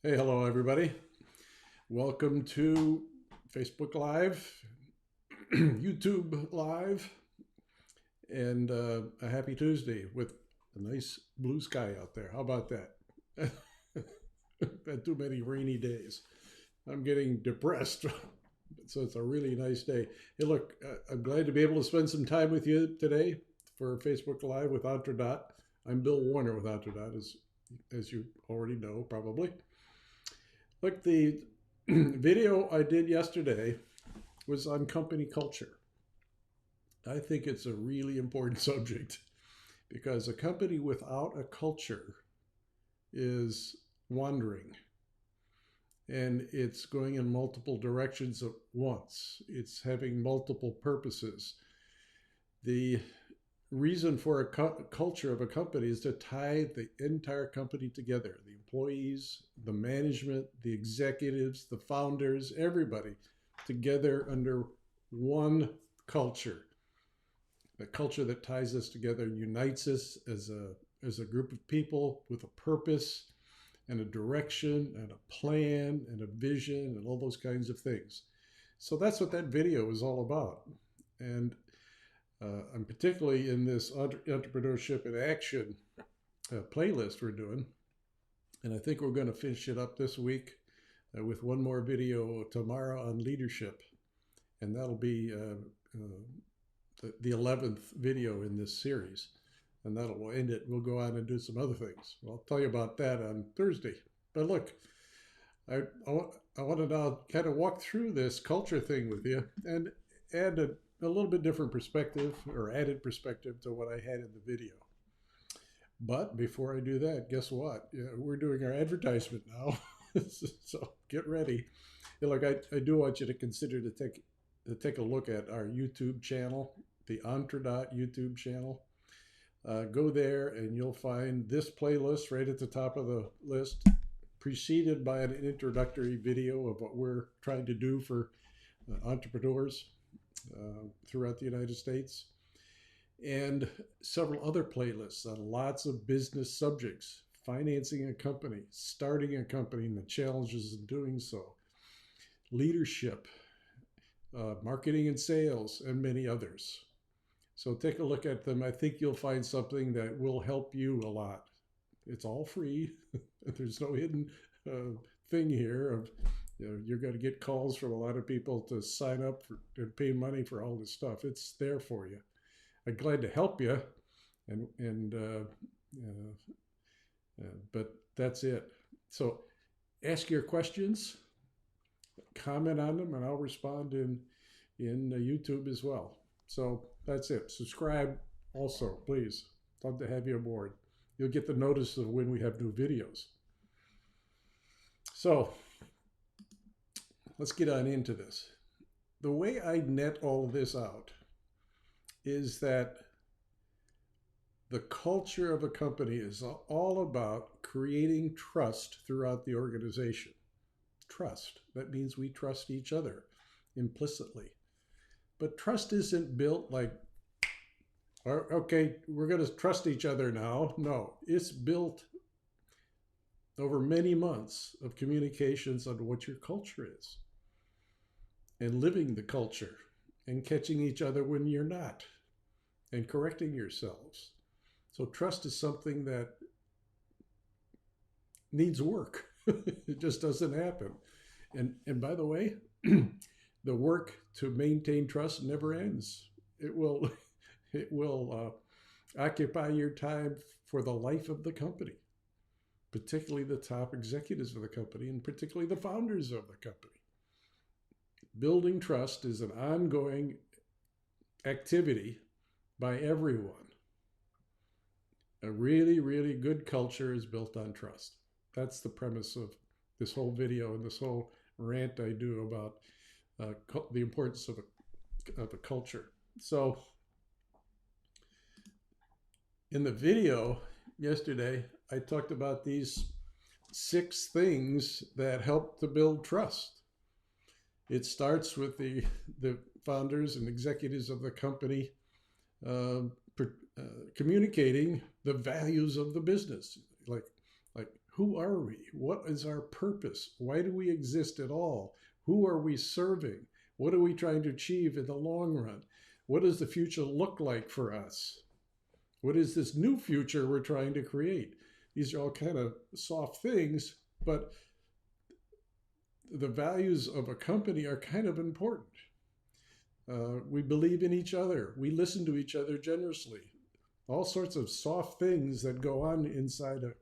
Hey, hello, everybody. Welcome to Facebook Live, YouTube Live, and a happy Tuesday with a nice blue sky out there. How about that? Had too many rainy days. I'm getting depressed. So it's a really nice day. Hey, look, I'm glad to be able to spend some time with you today for Facebook Live with Entredot. I'm Bill Warner with Entredot, as you already know, probably. Look, the video I did yesterday was on company culture. I think it's a really important subject because a company without a culture is wandering and it's going in multiple directions at once. It's having multiple purposes. The reason for a culture of a company is to tie the entire company together, the employees, the management, the executives, the founders, everybody together under one culture, the culture that ties us together and unites us as a group of people with a purpose and a direction and a plan and a vision and all those kinds of things. So that's what that video is all about. And I'm particularly in this entrepreneurship in action playlist we're doing. And I think we're going to finish it up this week with one more video tomorrow on leadership. And that'll be the 11th video in this series. And that'll end it. We'll go on and do some other things. I'll tell you about that on Thursday. But look, I want to now kind of walk through this culture thing with you and add a little bit different perspective or added perspective to what I had in the video. But before I do that, guess what? Yeah, we're doing our advertisement now. So get ready. Look, I do want you to consider to take a look at our YouTube channel, the Entredot YouTube channel. Go there and you'll find this playlist right at the top of the list, preceded by an introductory video of what we're trying to do for entrepreneurs throughout the United States, and several other playlists on lots of business subjects, financing a company, starting a company, and the challenges in doing so, leadership, marketing and sales, and many others. So take a look at them. I think you'll find something that will help you a lot. It's all free. There's no hidden thing here of you're going to get calls from a lot of people to sign up and pay money for all this stuff. It's there for you. I'm glad to help you, but that's it. So ask your questions, comment on them, and I'll respond in YouTube as well. So that's it. Subscribe also, please. Love to have you aboard. You'll get the notice of when we have new videos. So let's get on into this. The way I net all of this out is that the culture of a company is all about creating trust throughout the organization. Trust. That means we trust each other implicitly. But trust isn't built like, okay, we're going to trust each other now. No, it's built over many months of communications on what your culture is and living the culture and catching each other when you're not and correcting yourselves. So trust is something that needs work. It just doesn't happen. And by the way, the work to maintain trust never ends. It will occupy your time for the life of the company, particularly the top executives of the company and particularly the founders of the company. Building trust is an ongoing activity by everyone. A really, really good culture is built on trust. That's the premise of this whole video and this whole rant I do about the importance of a culture. So in the video yesterday, I talked about these 6 things that help to build trust. It starts with the founders and executives of the company communicating the values of the business, like Who are we? What is our purpose? Why do we exist at all? Who are we serving? What are we trying to achieve in the long run? What does the future look like for us? What is this new future we're trying to create? These are all kind of soft things, but the values of a company are kind of important. We believe in each other. We listen to each other generously. All sorts of soft things that go on inside a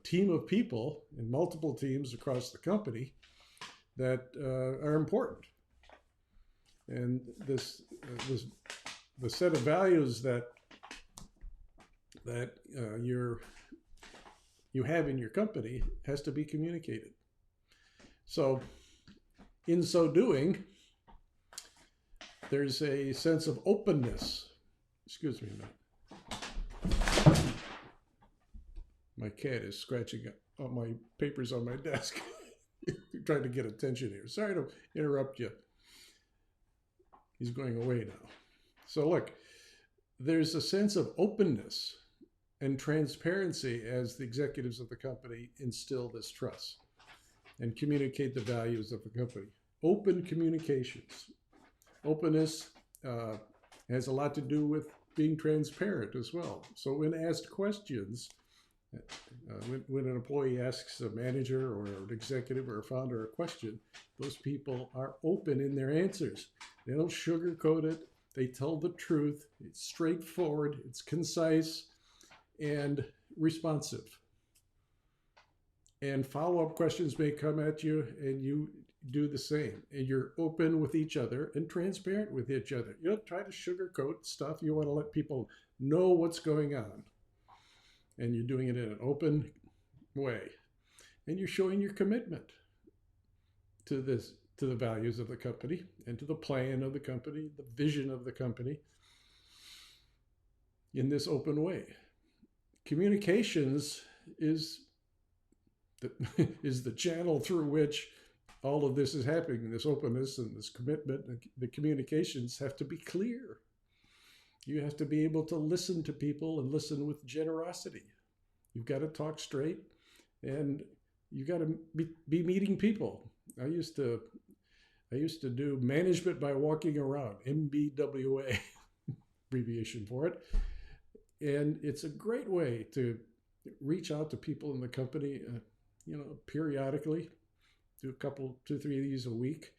team of people and multiple teams across the company that are important. And the set of values that you have in your company has to be communicated. So in so doing, there's a sense of openness. Excuse me a minute. My cat is scratching on my papers on my desk. Trying to get attention here. Sorry to interrupt you. He's going away now. So look, there's a sense of openness and transparency as the executives of the company instill this trust and communicate the values of the company. Open communications. Openness has a lot to do with being transparent as well. So when asked questions, when an employee asks a manager or an executive or a founder a question, those people are open in their answers. They don't sugarcoat it. They tell the truth. It's straightforward. It's concise and responsive. And follow-up questions may come at you, and you do the same. And you're open with each other and transparent with each other. You don't try to sugarcoat stuff. You want to let people know what's going on. And you're doing it in an open way. And you're showing your commitment to the values of the company and to the plan of the company, the vision of the company in this open way. Communications is the channel through which all of this is happening. This openness and this commitment, and the communications have to be clear. You have to be able to listen to people and listen with generosity. You've got to talk straight, and you've got to be meeting people. I used to do management by walking around, MBWA, abbreviation for it. And it's a great way to reach out to people in the company, periodically, do 2-3 of these a week.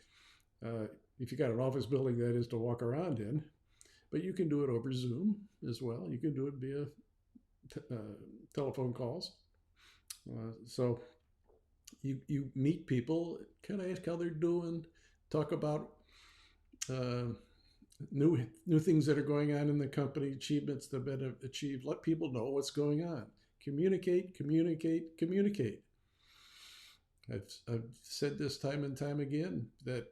If you got an office building, that is, to walk around in. But you can do it over Zoom as well. You can do it via telephone calls. So you meet people, kind of ask how they're doing, talk about new things that are going on in the company, achievements that have been achieved. Let people know what's going on. Communicate, communicate, communicate. I've said this time and time again, that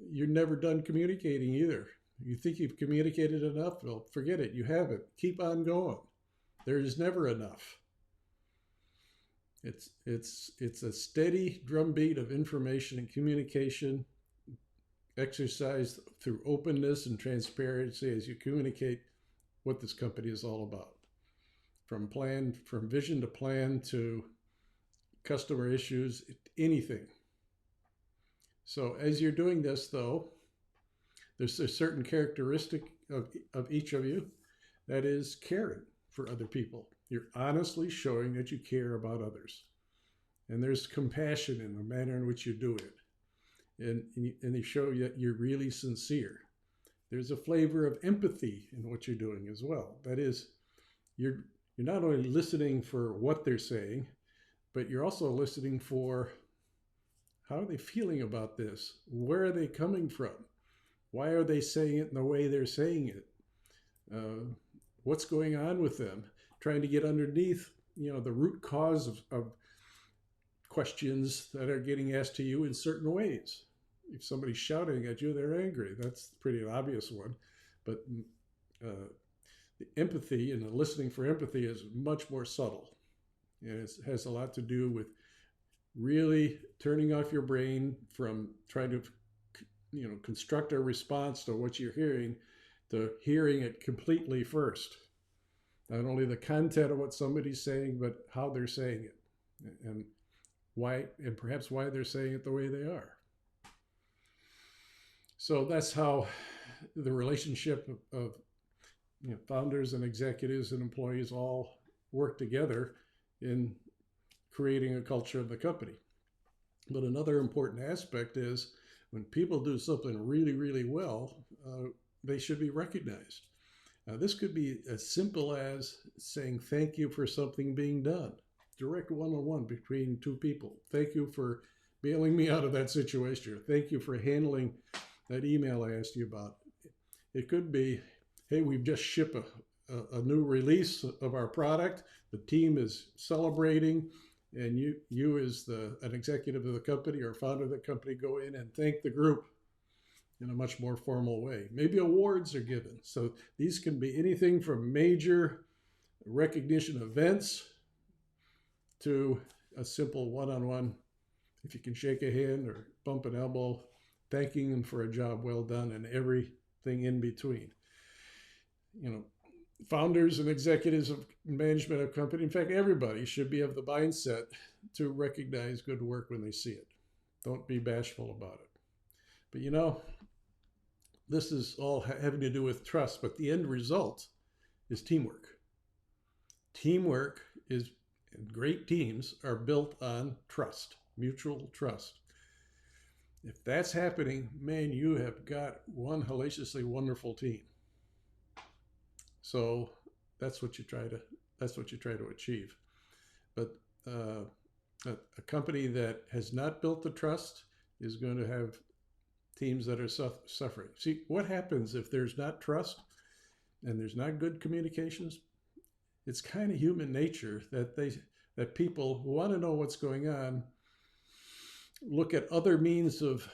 you're never done communicating either. You think you've communicated enough? Well, forget it. You haven't. Keep on going. There's never enough. It's a steady drumbeat of information and communication exercised through openness and transparency as you communicate what this company is all about. From vision to plan to customer issues, anything. So as you're doing this, though, there's a certain characteristic of each of you that is caring for other people. You're honestly showing that you care about others. And there's compassion in the manner in which you do it. And you show that you're really sincere. There's a flavor of empathy in what you're doing as well. That is, you're not only listening for what they're saying, but you're also listening for how are they feeling about this? Where are they coming from? Why are they saying it in the way they're saying it? What's going on with them? Trying to get underneath, the root cause of questions that are getting asked to you in certain ways. If somebody's shouting at you, they're angry. That's pretty an obvious one. But the empathy and the listening for empathy is much more subtle. And it has a lot to do with really turning off your brain from trying to construct a response to what you're hearing, to hearing it completely first. Not only the content of what somebody's saying, but how they're saying it. and why, and perhaps why they're saying it the way they are. So that's how the relationship of founders and executives and employees all work together in creating a culture of the company. But another important aspect is when people do something really, really well, they should be recognized. This could be as simple as saying thank you for something being done. Direct one-on-one between two people. Thank you for bailing me out of that situation. Thank you for handling that email I asked you about. It could be, hey, we've just shipped a new release of our product. The team is celebrating, and you as an executive of the company or founder of the company go in and thank the group in a much more formal way. Maybe awards are given. So these can be anything from major recognition events to a simple one-on-one, if you can shake a hand or bump an elbow, thanking them for a job well done and everything in between. Founders and executives of management of company, in fact, everybody should be of the mindset to recognize good work when they see it. Don't be bashful about it. But this is all having to do with trust, but the end result is teamwork. Teamwork is, great teams are built on trust, mutual trust. If that's happening, man, you have got one hellaciously wonderful team. So that's what you try to achieve. But a company that has not built the trust is going to have teams that are suffering. See, what happens if there's not trust and there's not good communications? It's kind of human nature that people who want to know what's going on look at other means of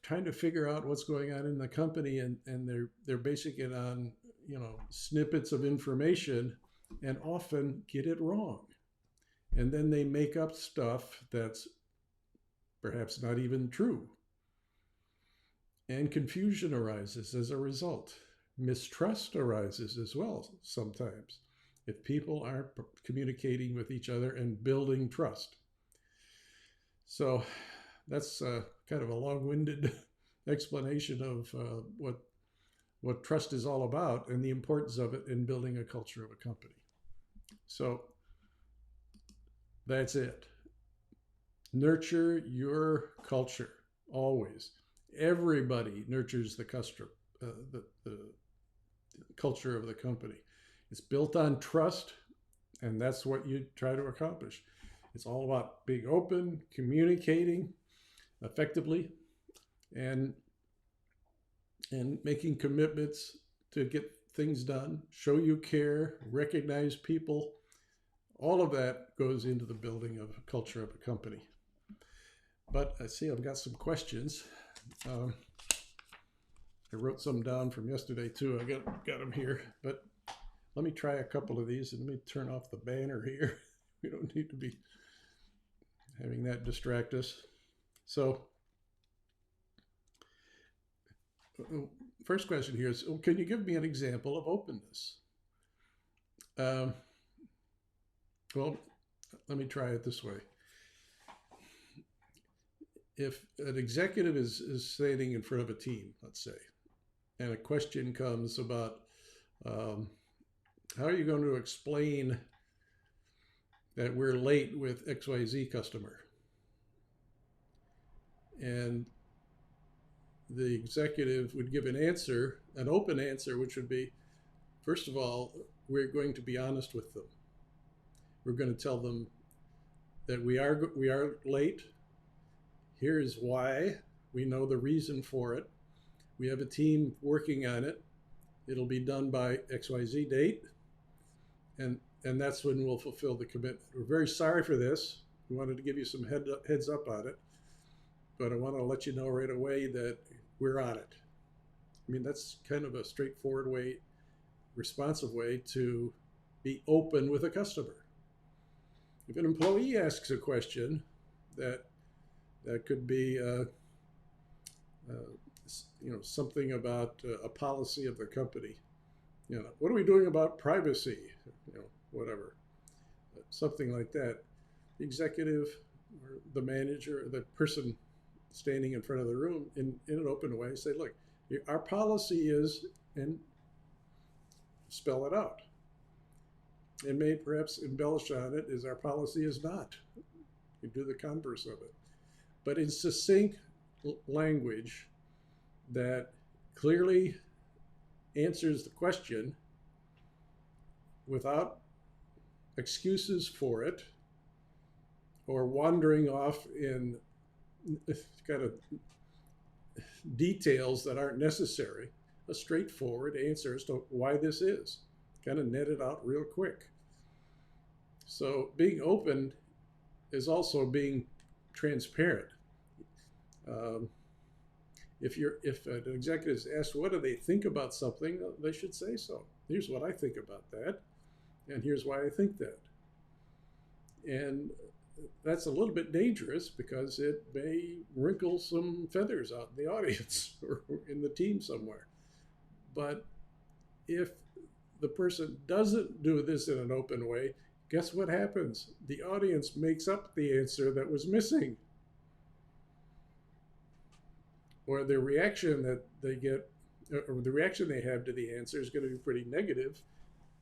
trying to figure out what's going on in the company, and they're basing it on snippets of information and often get it wrong. And then they make up stuff that's perhaps not even true. And confusion arises as a result. Mistrust arises as well sometimes if people aren't communicating with each other and building trust. So that's kind of a long-winded explanation of what trust is all about and the importance of it in building a culture of a company. So that's it. Nurture your culture always. Everybody nurtures the culture of the company. It's built on trust, and that's what you try to accomplish. It's all about being open, communicating effectively, and making commitments to get things done, show you care, recognize people. All of that goes into the building of a culture of a company. But I see I've got some questions. I wrote some down from yesterday too. I got them here, but let me try a couple of these and let me turn off the banner here. We don't need to be having that distract us. So first question here is, can you give me an example of openness? Well, let me try it this way. If an executive is standing in front of a team, let's say, and a question comes about how are you going to explain that we're late with XYZ customer? And the executive would give an answer, an open answer, which would be, first of all, we're going to be honest with them. We're going to tell them that we are late. Here's why. We know the reason for it. We have a team working on it. It'll be done by XYZ date. And that's when we'll fulfill the commitment. We're very sorry for this. We wanted to give you some heads up on it. But I want to let you know right away that we're on it. I mean, that's kind of a straightforward way, responsive way to be open with a customer. If an employee asks a question that could be something about a policy of the company, what are we doing about privacy, whatever, something like that. executive or the manager or the person standing in front of the room in an open way, say, look, our policy is, and spell it out. And may perhaps embellish on it is our policy is not. You do the converse of it. But in succinct language that clearly answers the question without excuses for it or wandering off in kind of details that aren't necessary, a straightforward answer as to why this is. Kind of net it out real quick. So being open is also being transparent. If an executive is asked what do they think about something, they should say so. Here's what I think about that, and here's why I think that. And that's a little bit dangerous because it may wrinkle some feathers out in the audience or in the team somewhere. But if the person doesn't do this in an open way, guess what happens? The audience makes up the answer that was missing. Or the reaction that they get, or the reaction they have to the answer is going to be pretty negative,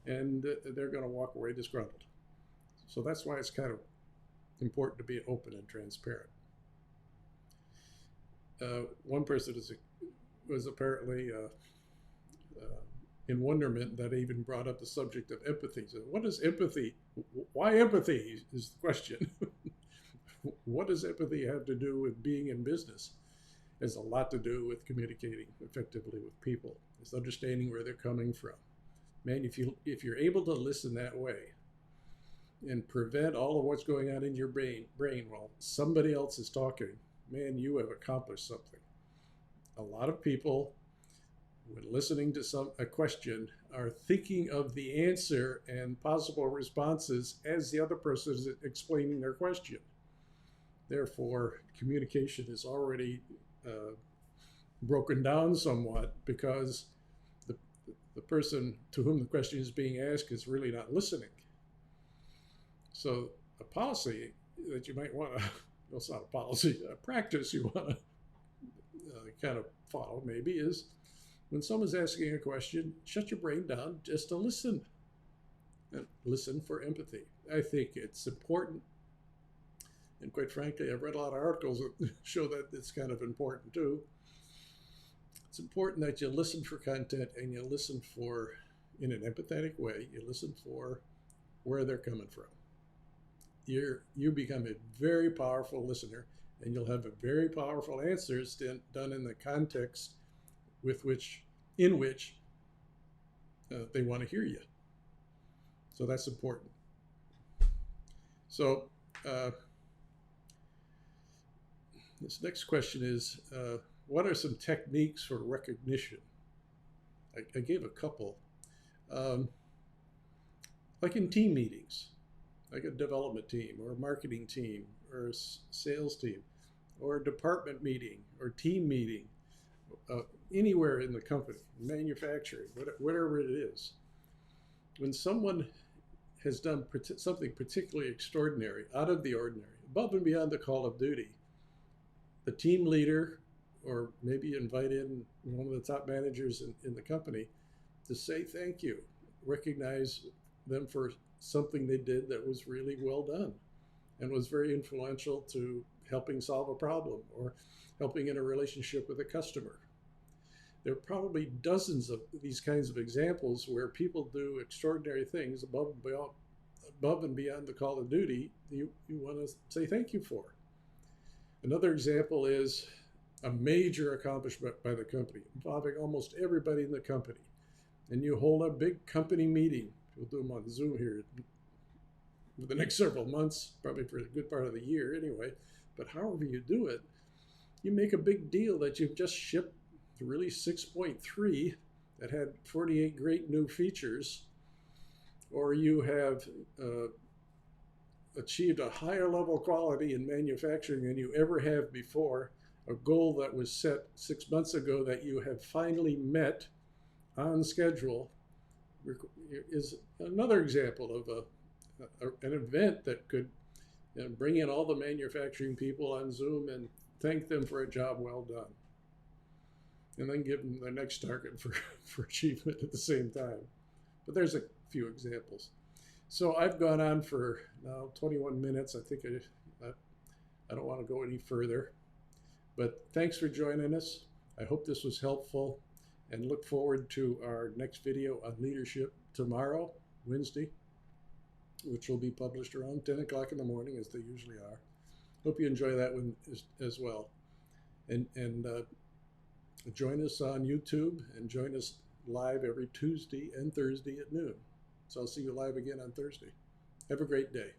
and they're going to walk away disgruntled. So that's why it's kind of important to be open and transparent. One person was apparently in wonderment that I even brought up the subject of empathy. So what is empathy? Why empathy is the question. What does empathy have to do with being in business? It has a lot to do with communicating effectively with people. It's understanding where they're coming from. Man, if you're able to listen that way and prevent all of what's going on in your brain while somebody else is talking, man, you have accomplished something. A lot of people, when listening to a question, are thinking of the answer and possible responses as the other person is explaining their question. Therefore, communication is already broken down somewhat because the person to whom the question is being asked is really not listening. So a policy that you might want to, well, it's not a policy, a practice you want to kind of follow maybe is when someone's asking a question, shut your brain down just to listen and listen for empathy. I think it's important. And quite frankly, I've read a lot of articles that show that it's kind of important too. It's important that you listen for content and you listen for, in an empathetic way, you listen for where they're coming from. You become a very powerful listener, and you'll have a very powerful answers done in the context in which they want to hear you. So that's important. So this next question is, what are some techniques for recognition? I gave a couple. Like in team meetings, like a development team or a marketing team or a sales team or a department meeting or team meeting, anywhere in the company, manufacturing, whatever it is. When someone has done something particularly extraordinary, out of the ordinary, above and beyond the call of duty, the team leader, or maybe invite in one of the top managers in the company to say thank you, recognize them for something they did that was really well done and was very influential to helping solve a problem or helping in a relationship with a customer. There are probably dozens of these kinds of examples where people do extraordinary things above and beyond the call of duty you want to say thank you for. Another example is a major accomplishment by the company involving almost everybody in the company. And you hold a big company meeting. We'll do them on Zoom here for the next several months, probably for a good part of the year anyway. But however you do it, you make a big deal that you've just shipped release 6.3 that had 48 great new features, or you have achieved a higher level quality in manufacturing than you ever have before, a goal that was set 6 months ago that you have finally met on schedule, is another example of an event that could and bring in all the manufacturing people on Zoom and thank them for a job well done. And then give them their next target for achievement at the same time. But there's a few examples. So I've gone on for now 21 minutes. I think I don't want to go any further. But thanks for joining us. I hope this was helpful, and look forward to our next video on leadership tomorrow, Wednesday, which will be published around 10 o'clock in the morning, as they usually are. Hope you enjoy that one as well. And join us on YouTube, and join us live every Tuesday and Thursday at noon. So I'll see you live again on Thursday. Have a great day.